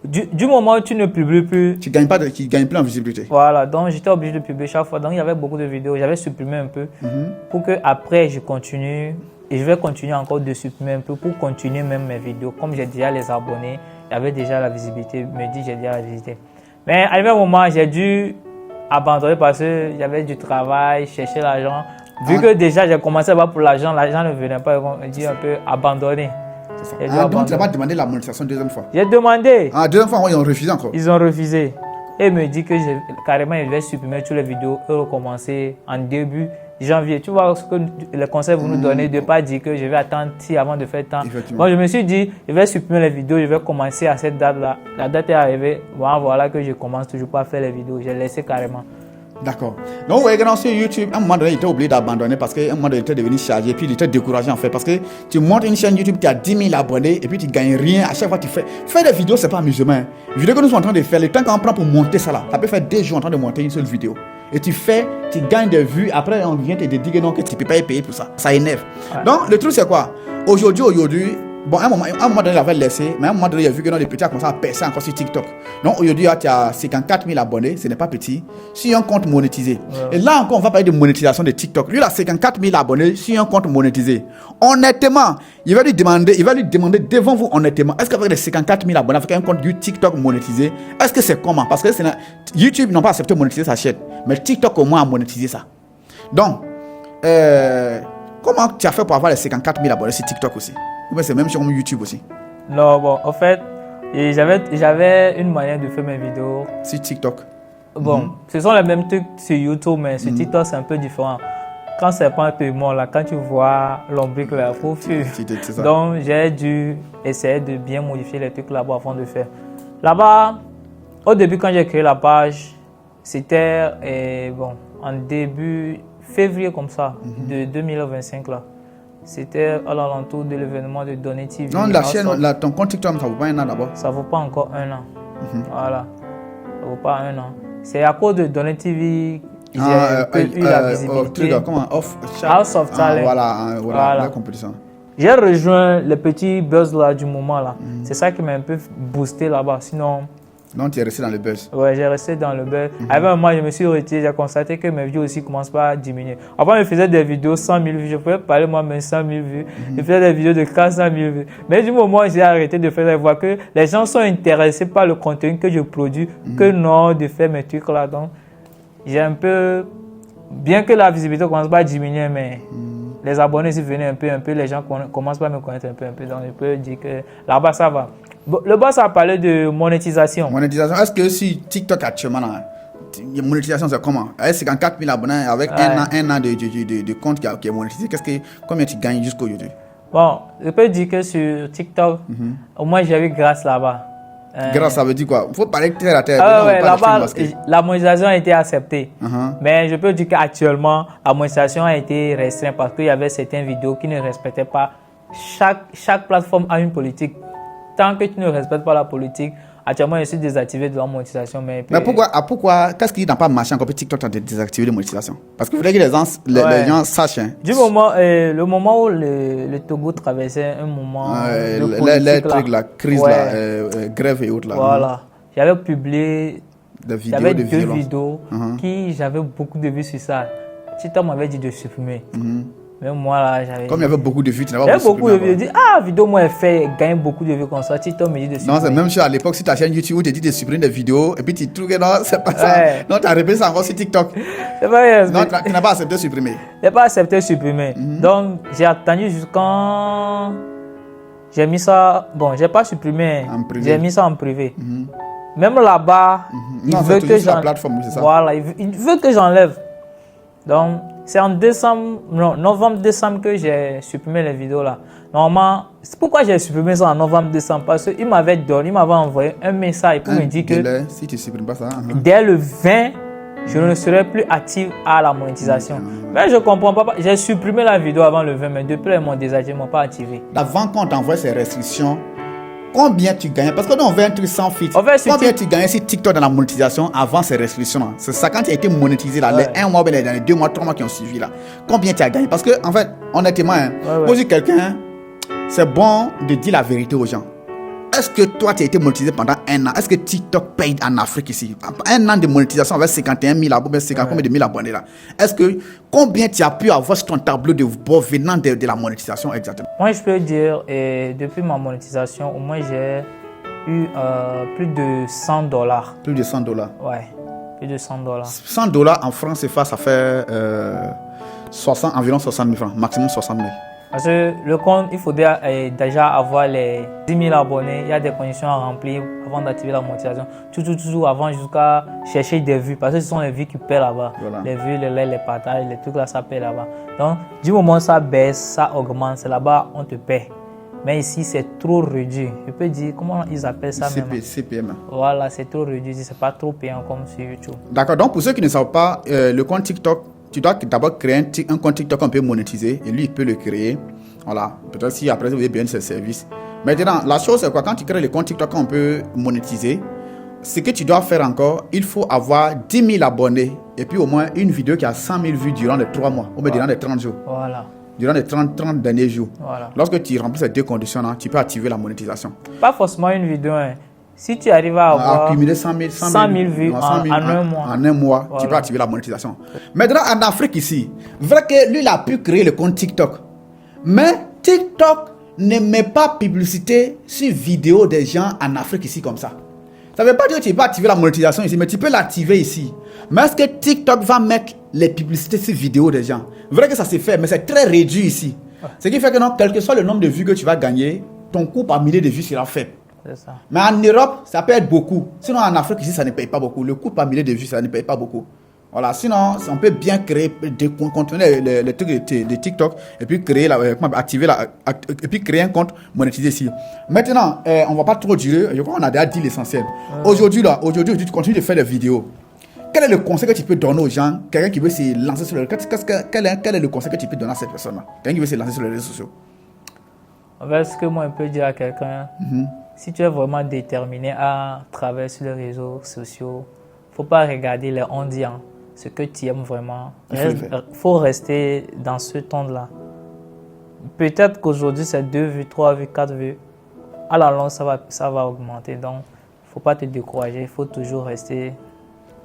du moment où tu ne publies plus, tu gagnes plus en visibilité. Voilà, donc j'étais obligé de publier chaque fois. Donc il y avait beaucoup de vidéos. J'avais supprimé un peu pour que après je continue et je vais continuer encore de supprimer un peu pour continuer même mes vidéos. Comme j'ai déjà les abonnés, j'avais déjà la visibilité. Me dit j'ai déjà la visibilité. Mais à un moment, j'ai dû abandonné parce que j'avais du travail, chercher l'argent. Vu que déjà j'ai commencé à voir pour l'argent ne venait pas, on me dit un peu abandonné. Donc tu n'as pas demandé la monétisation deuxième fois? J'ai demandé. Deuxième fois, ils ont refusé encore? Ils ont refusé. Et ils me dit que carrément je vais supprimer toutes les vidéos et recommencer en début janvier. Tu vois ce que les conseils vous nous donnez, de ne pas dire que je vais attendre avant de faire temps. Moi je me suis dit, je vais supprimer les vidéos, je vais commencer à cette date-là. La date est arrivée, voilà que je commence toujours pas à faire les vidéos. J'ai laissé carrément. D'accord. Donc, vous voyez que sur YouTube, à un moment donné, il était obligé d'abandonner parce qu'à un moment donné, il était devenu chargé et puis il était découragé en fait. Parce que tu montes une chaîne YouTube, tu as 10 000 abonnés et puis tu ne gagnes rien. À chaque fois, tu fais des vidéos, ce n'est pas amusement. Les vidéos que nous sommes en train de faire, le temps qu'on prend pour monter ça là, ça peut faire des jours en train de monter une seule vidéo. Et tu gagnes des vues, après on vient te dire que non, que tu ne peux pas y payer pour ça. Ça énerve. Ouais. Donc, le truc c'est quoi? Aujourd'hui, bon, à un moment donné, il avait laissé, mais à un moment donné, il a vu que les petits ont commencé à percer encore sur TikTok. Donc, aujourd'hui, tu as 54 000 abonnés, ce n'est pas petit, sur un compte monétisé. Ouais. Et là encore, on va parler de monétisation de TikTok. Lui, il a 54 000 abonnés sur un compte monétisé. Honnêtement, il va lui demander devant vous, honnêtement, est-ce qu'avec les 54 000 abonnés, avec un compte du TikTok monétisé, est-ce que c'est comment? Parce que YouTube n'a pas accepté de monétiser sa chaîne, mais TikTok au moins a monétisé ça. Donc, comment tu as fait pour avoir les 54 000 abonnés sur TikTok aussi? Ou bien c'est même sur YouTube aussi? Non, bon, en fait, Et j'avais une manière de faire mes vidéos. Sur TikTok. Bon, ce sont les mêmes trucs sur YouTube, mais sur TikTok, c'est un peu différent. Quand c'est pas un paiement, là, quand tu vois l'ombrique, là, il faut fuir. Donc, j'ai dû essayer de bien modifier les trucs là-bas avant de faire. Là-bas, au début, quand j'ai créé la page, c'était en début février, comme ça, de 2025, là. C'était à l'alentour de l'événement de Donner TV. Non, ton compte TikTok, ça vaut pas un an d'abord. Ça vaut pas encore un an. Voilà. Ça vaut pas un an. C'est à cause de Donner TV. J'ai eu la visibilité. House of Talent. Voilà, la compétition. J'ai rejoint les petits buzz là du moment là. C'est ça qui m'a un peu boosté là-bas. Sinon. Non, tu es resté dans le buzz. Ouais, j'ai resté dans le buzz. Avec un moment, je me suis retiré. J'ai constaté que mes vues aussi commencent pas à diminuer. Avant, je faisais des vidéos 100 000 vues. Je pouvais parler moi-même 100 000 vues. Je faisais des vidéos de 400 000 vues. Mais du moment où j'ai arrêté de faire, je vois que les gens sont intéressés par le contenu que je produis, que non de faire mes trucs là. Donc, j'ai un peu, bien que la visibilité commence pas à diminuer, mais les abonnés s'y venaient un peu, les gens commencent pas à me connaître un peu. Donc je peux dire que là-bas ça va. Le boss a parlé de monétisation. Monétisation, est-ce que si TikTok actuellement, monétisation c'est comment? Est-ce qu'en 4000 abonnés, avec un an de compte qui est monétisé, combien tu gagnes jusqu'aujourd'hui? Bon, je peux dire que sur TikTok, au moins j'ai eu grâce là-bas. Grâce, ça veut dire quoi? Il faut parler terre à terre. Là-bas, la monétisation a été acceptée. Mais je peux dire qu'actuellement, la monétisation a été restreinte parce qu'il y avait certaines vidéos qui ne respectaient pas. Chaque plateforme a une politique. Tant que tu ne respectes pas la politique, actuellement, je suis désactivé de la monétisation. Mais pourquoi qu'est-ce qui n'a pas marché encore pour TikTok de désactiver la monétisation? Parce que vous voulez que les gens sachent. Du moment, le moment où le Togo traversait un moment de politique, la crise, grève et autres. Là. Voilà. J'avais publié deux vidéos qui j'avais beaucoup de vues sur ça. TikTok m'avait dit de supprimer. Même moi là, j'avais. Comme il y avait beaucoup de vues, tu n'avais pas beaucoup de vues. Je dis, vidéo, moi, elle fait gagner beaucoup de vues comme ça. TikTok me dit de supprimer. Non, c'est même chose à l'époque, si ta chaîne YouTube te dit de supprimer des vidéos, et puis tu trouves que non, c'est pas ça. Non, tu as répété ça encore sur TikTok. C'est pas vrai. Non, tu n'as pas accepté de supprimer. Je n'ai pas accepté de supprimer. Donc, j'ai attendu jusqu'en. J'ai mis ça. Bon, je n'ai pas supprimé. J'ai mis ça en privé. Même là-bas, il veut que il veut que j'enlève. Donc, c'est en novembre-décembre que j'ai supprimé les vidéos là. Normalement, c'est pourquoi j'ai supprimé ça en novembre-décembre. Parce qu'il m'avait envoyé un message pour me dire que si tu supprimes pas ça, dès le 20, je ne serai plus actif à la monétisation. Mais je ne comprends pas. J'ai supprimé la vidéo avant le 20, mais depuis, ils m'ont désactivé, ils ne m'ont pas activé. Avant qu'on t'envoie ces restrictions, combien tu gagnais? Parce que nous, on veut un truc sans filtre. Combien tu gagnais sur TikTok dans la monétisation avant ces restrictions? C'est ça, quand tu as été monétisé, là, les 1 mois, les 2 mois, 3 mois qui ont suivi, là. Combien tu as gagné? Parce que, en fait, honnêtement, moi, je dis quelqu'un, c'est bon de dire la vérité aux gens. Est-ce que toi, tu as été monétisé pendant 1 an? Est-ce que TikTok paye en Afrique ici? 1 an de monétisation avec 51 000 abonnés, 50 000 abonnés là. Est-ce que combien tu as pu avoir sur ton tableau de bord venant de la monétisation exactement? Moi, je peux dire, depuis ma monétisation, au moins j'ai eu plus de $100. Plus de $100? Ouais, plus de $100. $100 en francs CFA, ça fait environ 60 000 francs, maximum 60 000. Parce que le compte, il faut déjà avoir les 10 000 abonnés. Il y a des conditions à remplir avant d'activer la monétisation. Toujours avant jusqu'à chercher des vues. Parce que ce sont les vues qui paient là-bas. Voilà. Les vues, les likes, les partages, les trucs là, ça paie là-bas. Donc, du moment où ça baisse, ça augmente, c'est là-bas on te paie. Mais ici, c'est trop réduit. Je peux dire, comment ils appellent ça même? CPM. Voilà, c'est trop réduit. C'est pas trop payant comme sur YouTube. D'accord. Donc, pour ceux qui ne savent pas, le compte TikTok, tu dois d'abord créer un compte TikTok qu'on peut monétiser et lui, il peut le créer. Voilà. Peut-être si après, vous avez bien ses services. Maintenant, la chose, c'est quoi? Quand tu crées le compte TikTok qu'on peut monétiser, ce que tu dois faire encore, il faut avoir 10 000 abonnés et puis au moins une vidéo qui a 100 000 vues durant les 3 mois ou bien durant les 30 jours. Voilà. Durant les 30 derniers jours. Voilà. Lorsque tu remplis ces deux conditions-là, tu peux activer la monétisation. Pas forcément une vidéo, hein. Si tu arrives à avoir accumuler 100 000 vues en un mois, voilà. Tu peux activer la monétisation. Maintenant, en Afrique ici, vrai que lui, il a pu créer le compte TikTok. Mais TikTok ne met pas publicité sur vidéo des gens en Afrique ici comme ça. Ça ne veut pas dire que tu peux activer la monétisation ici, mais tu peux l'activer ici. Mais est-ce que TikTok va mettre les publicités sur vidéo des gens? Vrai que ça s'est fait, mais c'est très réduit ici. Ce qui fait que non, quel que soit le nombre de vues que tu vas gagner, ton coût par millier de vues sera faible. C'est ça. Mais en Europe, ça peut être beaucoup. Sinon, en Afrique, ici, ça ne paye pas beaucoup. Le coût par millier de vues, ça ne paye pas beaucoup. Voilà, sinon, on peut bien créer, contourner les trucs de TikTok et puis créer et puis créer un compte monétisé ici. Maintenant, on va pas trop durer. Je crois qu'on a déjà dit l'essentiel. Aujourd'hui, tu continues de faire des vidéos. Quel est le conseil que tu peux donner aux gens, quelqu'un qui veut se lancer sur les réseaux sociaux? Quel est le conseil que tu peux donner à cette personne-là, quelqu'un qui veut se lancer sur les réseaux sociaux? En fait, ce que moi, je peux dire à quelqu'un, si tu es vraiment déterminé à travailler sur les réseaux sociaux, il ne faut pas regarder les ondiens, ce que tu aimes vraiment. Il faut rester dans ce temps-là. Peut-être qu'aujourd'hui, c'est 2 vues, 3 vues, 4 vues. À la longue, ça va augmenter. Donc, il ne faut pas te décourager, il faut toujours rester.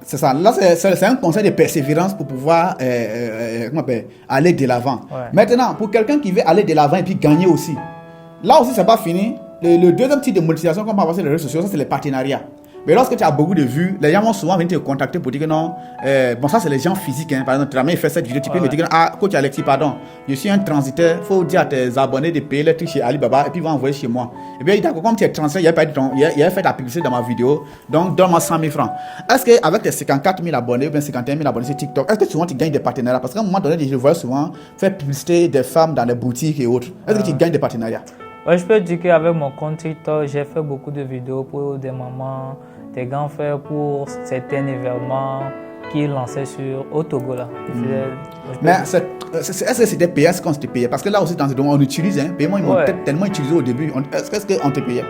C'est ça. Là, c'est un conseil de persévérance pour pouvoir aller de l'avant. Ouais. Maintenant, pour quelqu'un qui veut aller de l'avant et puis gagner aussi, là aussi, c'est pas fini. Le deuxième type de monétisation qu'on peut avoir sur les réseaux sociaux, ça, c'est les partenariats. Mais lorsque tu as beaucoup de vues, les gens vont souvent venir te contacter pour dire que non. Bon, ça, c'est les gens physiques. Hein. Par exemple, tu as même fait cette vidéo, tu peux me dire que ah, coach Alexis, pardon, je suis un transitaire. Il faut dire à tes abonnés de payer les trucs chez Alibaba et puis ils vont envoyer chez moi. Et bien, d'accord, comme tu es transitaire, il a fait ta publicité dans ma vidéo, donc donne-moi 100 000 francs. Est-ce qu'avec tes 54 000 abonnés ou bien 51 000 abonnés sur TikTok, est-ce que souvent tu gagnes des partenariats? Parce qu'à un moment donné, je vois souvent faire publicité des femmes dans les boutiques et autres. Est-ce que tu gagnes des partenariats? Ouais, je peux dire qu'avec mon compte TikTok, j'ai fait beaucoup de vidéos pour des mamans, des grands frères pour certains événements qu'ils lançaient au Togo. Là. Mais est-ce que c'était payé? Est-ce qu'on s'était payé? Parce que là aussi, dans ce domaine, on utilise. Hein, paiement, ils m'ont tellement utilisé au début. Est-ce qu'on te payait?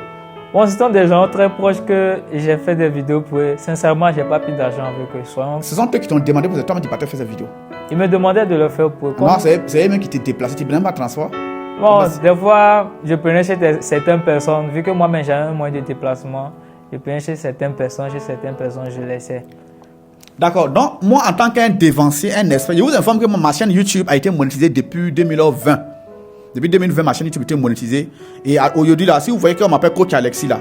Bon, ce sont des gens très proches que j'ai fait des vidéos pour eux. Sincèrement, je n'ai pas pris d'argent avec eux. Ce sont eux qui t'ont demandé pour toi, mais tu n'as pas fait cette vidéo. Ils me demandaient de le faire pour eux. Non, c'est eux-mêmes qui te déplacent. Tu ne prenais pas de transport? Bon, des fois, je prenais chez certaines personnes. Vu que moi-même, j'avais un moyen de déplacement, je prenais chez certaines personnes, je laissais. D'accord. Donc, moi, en tant qu'un dévancier, un expert, je vous informe que ma chaîne YouTube a été monétisée depuis 2020. Depuis 2020, ma chaîne YouTube a été monétisée. Et aujourd'hui, là, si vous voyez qu'on m'appelle Coach Alexis, là,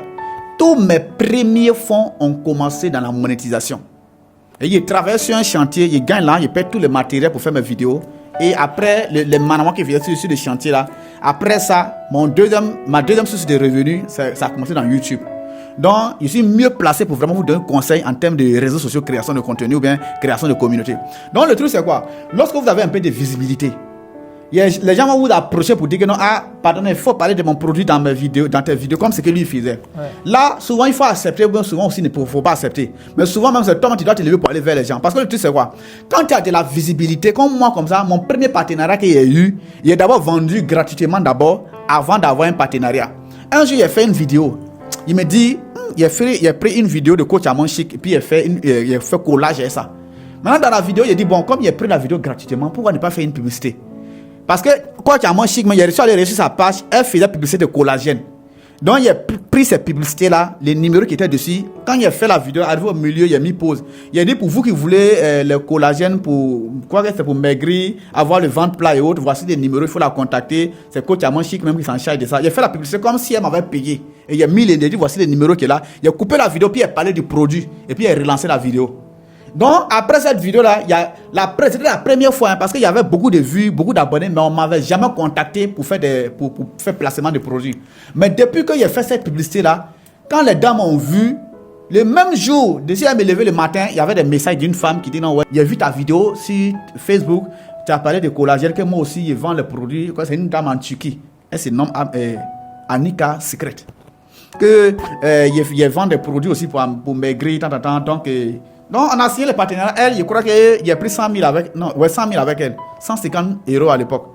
tous mes premiers fonds ont commencé dans la monétisation. Et je travaille sur un chantier, je gagne là, je paie tout le matériel pour faire mes vidéos. Et après, les manaments qui faisaient sur le chantier là, après ça, ma deuxième source de revenus, ça a commencé dans YouTube. Donc, je suis mieux placé pour vraiment vous donner conseil en termes de réseaux sociaux, création de contenu ou bien création de communauté. Donc, le truc, c'est quoi? Lorsque vous avez un peu de visibilité, les gens vont vous approcher pour dire que non, pardonnez, il faut parler de mon produit dans tes vidéos, comme ce que lui faisait. Ouais. Là, souvent, il faut accepter, ou bien souvent aussi, il ne faut pas accepter. Mais souvent, même, c'est toi, tu dois te lever pour aller vers les gens. Parce que le truc, c'est quoi? Quand tu as de la visibilité, comme moi, comme ça, mon premier partenariat qu'il y a eu, il est d'abord vendu gratuitement avant d'avoir un partenariat. Un jour, il a fait une vidéo. Il me dit, il a pris une vidéo de coach Amon Chic, et puis il a fait collage et ça. Maintenant, dans la vidéo, il a dit, bon, comme il a pris la vidéo gratuitement, pourquoi ne pas faire une publicité? Parce que coach Amon Chic, il a réussi à aller sur sa page, elle faisait publicité de collagène. Donc, il a pris ces publicités-là, les numéros qui étaient dessus. Quand il a fait la vidéo, arrivé au milieu, il a mis pause. Il a dit, pour vous qui voulez le collagène, c'est pour maigrir, avoir le ventre plat et autres, voici des numéros, il faut la contacter. C'est coach Amon Chic même qui s'en charge de ça. Il a fait la publicité comme si elle m'avait payé. Et il a mis l'énergie, voici les numéros qui est là. Il a coupé la vidéo, puis il a parlé du produit. Et puis il a relancé la vidéo. Donc, après cette vidéo-là, c'était la première fois, parce qu'il y avait beaucoup de vues, beaucoup d'abonnés, mais on ne m'avait jamais contacté pour faire placement de produits. Mais depuis que j'ai fait cette publicité-là, quand les dames ont vu, le même jour, dès à me lever le matin, il y avait des messages d'une femme qui dit non, ouais, j'ai vu ta vidéo sur Facebook, tu as parlé de collagène, que moi aussi, je vends le produit. C'est une dame en Turquie. Elle se nomme Annika Secret. Je vends des produits aussi pour maigrir, donc. Donc, on a signé le partenariat. Elle, je crois qu'il a pris 100 000 avec... Non, ouais, 100 000 avec elle. 150 € à l'époque.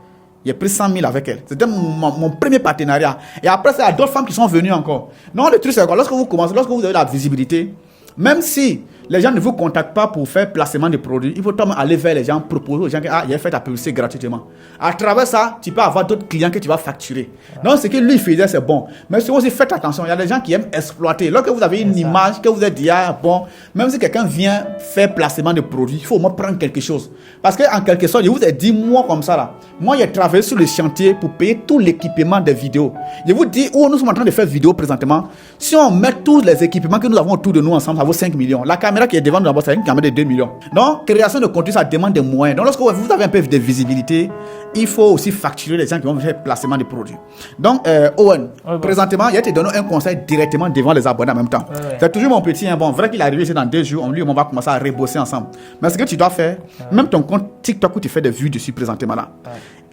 Il a pris 100 000 avec elle. C'était mon premier partenariat. Et après, il y a d'autres femmes qui sont venues encore. Non, le truc, c'est quoi? Lorsque vous avez la visibilité, même si les gens ne vous contactent pas pour faire placement de produits, il faut aller vers les gens, proposer aux gens que il a fait ta publicité gratuitement. À travers ça, tu peux avoir d'autres clients que tu vas facturer. Donc, ce que lui faisait, c'est bon. Mais si aussi, faites attention, il y a des gens qui aiment exploiter. Lorsque vous avez une image, que vous êtes dit, bon, même si quelqu'un vient faire placement de produits, il faut au moins prendre quelque chose. Parce qu'en quelque sorte, je vous ai dit, moi, comme ça, là, moi, j'ai travaillé sur le chantier pour payer tout l'équipement des vidéos. Je vous dis, nous sommes en train de faire vidéo présentement. Si on met tous les équipements que nous avons autour de nous ensemble, ça vaut 5 millions. La caméra qui est devant nous d'abord, c'est une caméra de 2 millions. Donc, création de contenu, ça demande des moyens. Donc, lorsque vous avez un peu de visibilité, il faut aussi facturer les gens qui vont faire le placement des produits. Donc, Owen, présentement, il a te donné un conseil directement devant les abonnés en même temps. C'est toujours mon petit, bon, vrai qu'il est arrivé ici dans 2 jours, on va commencer à rebosser ensemble. Mais ce que tu dois faire, même ton compte TikTok où tu fais des vues dessus présentement là,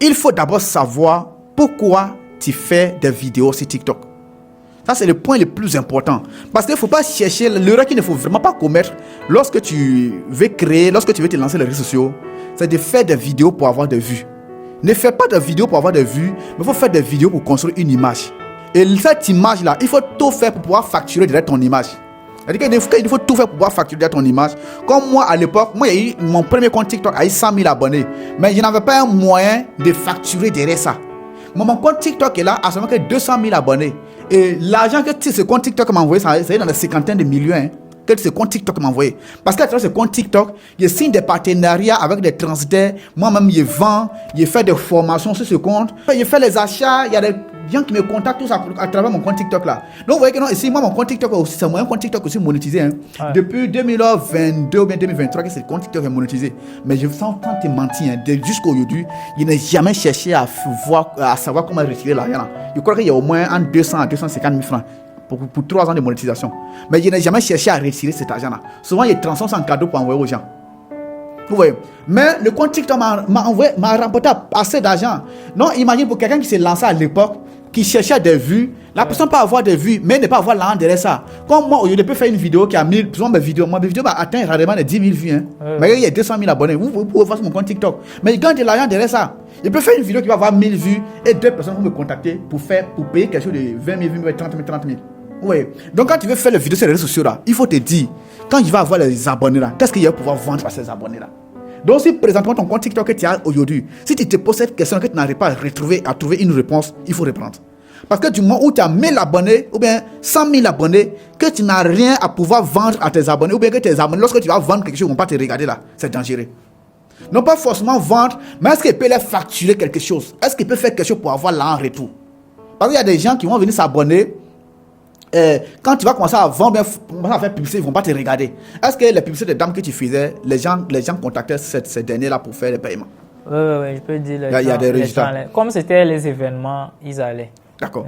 il faut d'abord savoir pourquoi tu fais des vidéos sur TikTok. Ça, c'est le point le plus important. Parce qu'il ne faut pas chercher, l'erreur qu'il ne faut vraiment pas commettre lorsque tu veux créer, lorsque tu veux te lancer les réseaux sociaux, c'est de faire des vidéos pour avoir des vues. Ne fais pas de vidéos pour avoir des vues, mais il faut faire des vidéos pour construire une image. Et cette image-là, il faut tout faire pour pouvoir facturer derrière ton image. C'est-à-dire qu'il faut tout faire pour pouvoir facturer derrière ton image. Comme moi, à l'époque, moi, il y a eu mon premier compte TikTok a eu 100 000 abonnés. Mais je n'avais pas un moyen de facturer derrière ça. Mon compte TikTok est là à seulement que 200 000 abonnés. Et l'argent que ce compte TikTok m'a envoyé, c'est dans les cinquantaines de millions. Que ce compte TikTok m'a envoyé. Parce qu'à travers ce compte TikTok, je signe des partenariats avec des transitaires. Moi-même, je vends, je fais des formations sur ce compte. Je fais les achats. Il y a des gens qui me contactent tout ça à travers mon compte TikTok là. Donc, vous voyez que non, ici, moi, mon compte TikTok aussi, c'est un compte TikTok aussi monétisé. Depuis 2022 ou bien 2023, que ce compte TikTok est monétisé. Mais je sens tant te mentir. Jusqu'à aujourd'hui, je n'ai jamais cherché à savoir comment retirer l'argent. Je crois qu'il y a au moins entre 200 à 250 000 francs. Pour 3 ans de monétisation. Mais je n'ai jamais cherché à retirer cet argent-là. Souvent, il transforme ça en cadeau pour envoyer aux gens. Vous voyez. Mais le compte TikTok m'a rapporté assez d'argent. Non, imagine pour quelqu'un qui s'est lancé à l'époque, qui cherchait des vues, la personne peut avoir des vues, mais ne pas avoir l'argent derrière ça. Comme moi, je peux faire une vidéo qui a 1000, souvent mes vidéos atteint rarement les 10 000 vues. Mais il y a 200 000 abonnés. Vous pouvez voir sur mon compte TikTok. Mais il gagne de l'argent derrière ça. Je peux faire une vidéo qui va avoir 1000 vues et 2 personnes vont me contacter pour payer quelque chose de 20 000 vues, 30 000. Oui. Donc quand tu veux faire les vidéos sur les réseaux sociaux là, il faut te dire, quand il va avoir les abonnés là, qu'est-ce qu'il va pouvoir vendre à ces abonnés là. Donc si présentement ton compte TikTok que tu as aujourd'hui, si tu te poses cette question que tu n'arrives pas à trouver une réponse, il faut reprendre. Parce que du moment où tu as 1000 abonnés ou bien 100 000 abonnés, que tu n'as rien à pouvoir vendre à tes abonnés, ou bien que tes abonnés, lorsque tu vas vendre quelque chose, ils ne vont pas te regarder là, c'est dangereux. Non pas forcément vendre, mais est-ce qu'il peut leur facturer quelque chose? Est-ce qu'il peut faire quelque chose pour avoir là en retour? Parce qu'il y a des gens qui vont venir s'abonner. Quand tu vas commencer à vendre, commencer à faire publicité, ils ne vont pas te regarder. Est-ce que les publicités des dames que tu faisais, les gens contactaient ces derniers-là pour faire les paiements? Oui, je peux dire. Il y a des résultats. Comme c'était les événements, ils allaient. D'accord.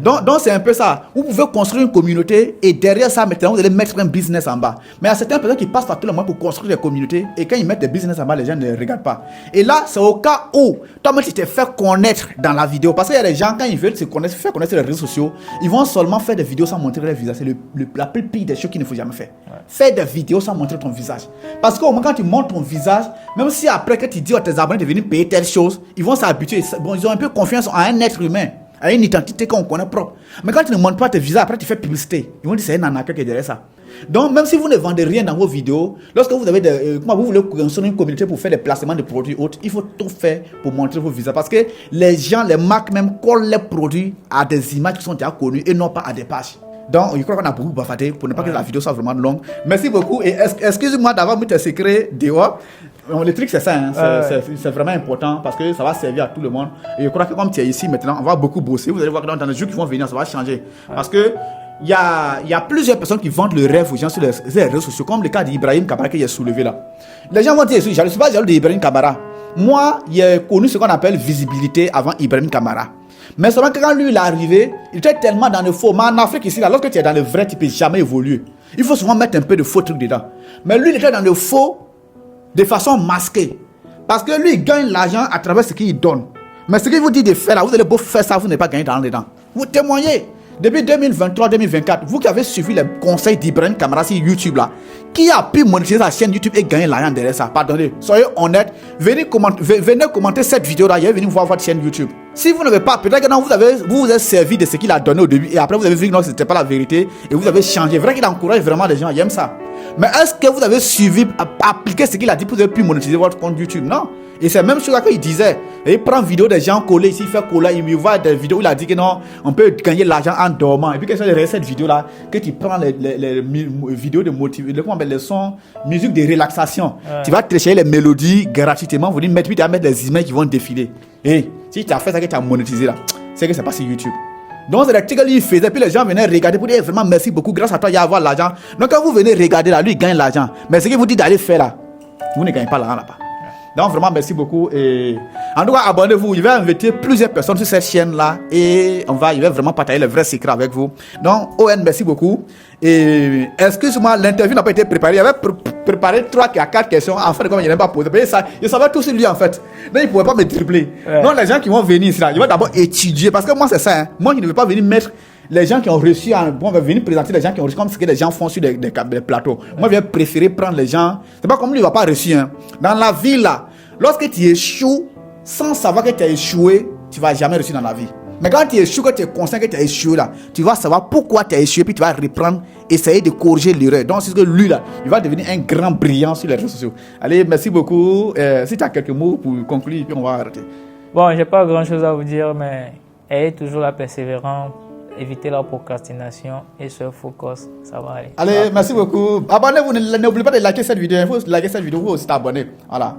Donc c'est un peu ça. Vous pouvez construire une communauté et derrière ça, maintenant, vous allez mettre un business en bas. Mais il y a certaines personnes qui passent par tout le monde pour construire des communautés et quand ils mettent des business en bas, les gens ne regardent pas. Et là, c'est au cas où toi-même tu te fais connaître dans la vidéo. Parce qu'il y a des gens, quand ils veulent se faire connaître sur les réseaux sociaux, ils vont seulement faire des vidéos sans montrer leur visage. C'est la plus pire des choses qu'il ne faut jamais faire. Faire des vidéos sans montrer ton visage. Parce qu'au moment quand tu montres ton visage, même si après que tu dis à tes abonnés de venir payer telle chose, ils vont s'habituer. Bon, ils ont un peu confiance en un être humain, à une identité qu'on connaît propre. Mais quand tu ne montres pas tes visages, après tu fais publicité. Ils vont dire c'est un arnaqueur qui est derrière ça. Donc même si vous ne vendez rien dans vos vidéos, lorsque vous avez vous voulez construire une communauté pour faire des placements de produits autres, il faut tout faire pour montrer vos visages. Parce que les gens, les marques même collent les produits à des images qui sont déjà connues et non pas à des pages. Donc je crois qu'on a beaucoup bafardé pour ne pas que la vidéo soit vraiment longue. Merci beaucoup et excusez-moi d'avoir mis tes secrets dehors. Le truc c'est ça, hein. C'est vraiment important parce que ça va servir à tout le monde. Et je crois que comme tu es ici maintenant, on va beaucoup bosser. Vous allez voir que dans les jours qui vont venir, ça va changer. Parce que il y a plusieurs personnes qui vendent le rêve aux gens sur les réseaux sociaux, comme le cas d'Ibrahim Kabara qui est soulevé là. Les gens vont dire, je ne suis pas jaloux d'Ibrahim Kabara. Moi, j'ai connu ce qu'on appelle visibilité avant Ibrahim Kabara. Mais seulement que quand lui il est arrivé, il était tellement dans le faux. Mais en Afrique ici, là, lorsque tu es dans le vrai, tu ne peux jamais évoluer. Il faut souvent mettre un peu de faux trucs dedans. Mais lui, il était dans le faux de façon masquée. Parce que lui, il gagne l'argent à travers ce qu'il donne. Mais ce qu'il vous dit de faire là, vous allez beau faire ça, vous n'allez pas gagner dans dedans. Vous témoignez. Depuis 2023-2024, vous qui avez suivi les conseils d'Ibrahim Kamara sur YouTube là, qui a pu monétiser sa chaîne YouTube et gagner l'argent derrière ça? Pardonnez, soyez honnête, venez commenter cette vidéo là, venez voir votre chaîne YouTube. Si vous n'avez pas, peut-être que vous vous êtes servi de ce qu'il a donné au début et après vous avez vu que non, ce n'était pas la vérité et vous avez changé. Vrai qu'il encourage vraiment les gens, il aime ça. Mais est-ce que vous avez suivi, appliqué ce qu'il a dit pour vous avez pu monétiser votre compte YouTube? Non. Et c'est même chose qu'il disait. Il prend vidéo des gens collés ici, il fait coller, il me voit des vidéos où il a dit que non, on peut gagner l'argent en dormant. Et puis qu'est-ce que c'est cette vidéo là, que tu prends les vidéos de motivation, les sons, musique de relaxation. Tu vas télécharger les mélodies gratuitement, vous dites puis tu vas mettre les images qui vont défiler. Et si tu as fait ça que tu as monétisé là, c'est que c'est pas sur YouTube. Donc, c'est des trucs que lui faisait, puis les gens venaient regarder pour dire vraiment merci beaucoup, grâce à toi, il y a avoir l'argent. Donc, quand vous venez regarder là, lui, il gagne l'argent. Mais ce qu'il vous dit d'aller faire là, vous ne gagnez pas l'argent là-bas. Donc, vraiment, merci beaucoup. Et en tout cas, abonnez-vous. Il va inviter plusieurs personnes sur cette chaîne-là et il va vraiment partager le vrai secret avec vous. Donc, ON, merci beaucoup. Et excuse-moi, l'interview n'a pas été préparée. Il avait préparé 3 à 4 questions. En fait, comme il n'avait pas posé, il savait tout sur lui en fait. Donc, il ne pouvait pas me tripler. Ouais. Donc, les gens qui vont venir ici, là, ils vont d'abord étudier. Parce que moi, c'est ça. Hein. Moi, je ne veux pas venir mettre les gens qui ont reçu, on va venir présenter les gens qui ont reçu comme ce que les gens font sur des plateaux. Ouais. Moi, je vais préférer prendre les gens. C'est pas comme lui, il ne va pas reçu. Hein. Dans la vie, là, lorsque tu échoues, sans savoir que tu as échoué, tu ne vas jamais réussir dans la vie. Mais quand tu échoues, que tu es conscient que tu as échoué, là, tu vas savoir pourquoi tu as échoué, puis tu vas reprendre, essayer de corriger l'erreur. Donc, c'est ce que lui, là, il va devenir un grand brillant sur les réseaux sociaux. Allez, merci beaucoup. Si tu as quelques mots pour conclure, puis on va arrêter. Bon, je n'ai pas grand-chose à vous dire, mais ayez toujours la persévérance. Évitez la procrastination et se focus, ça va aller. Allez, merci beaucoup. Abonnez-vous, n'oubliez pas de liker cette vidéo. Il faut liker cette vidéo, vous aussi t'abonner. Voilà.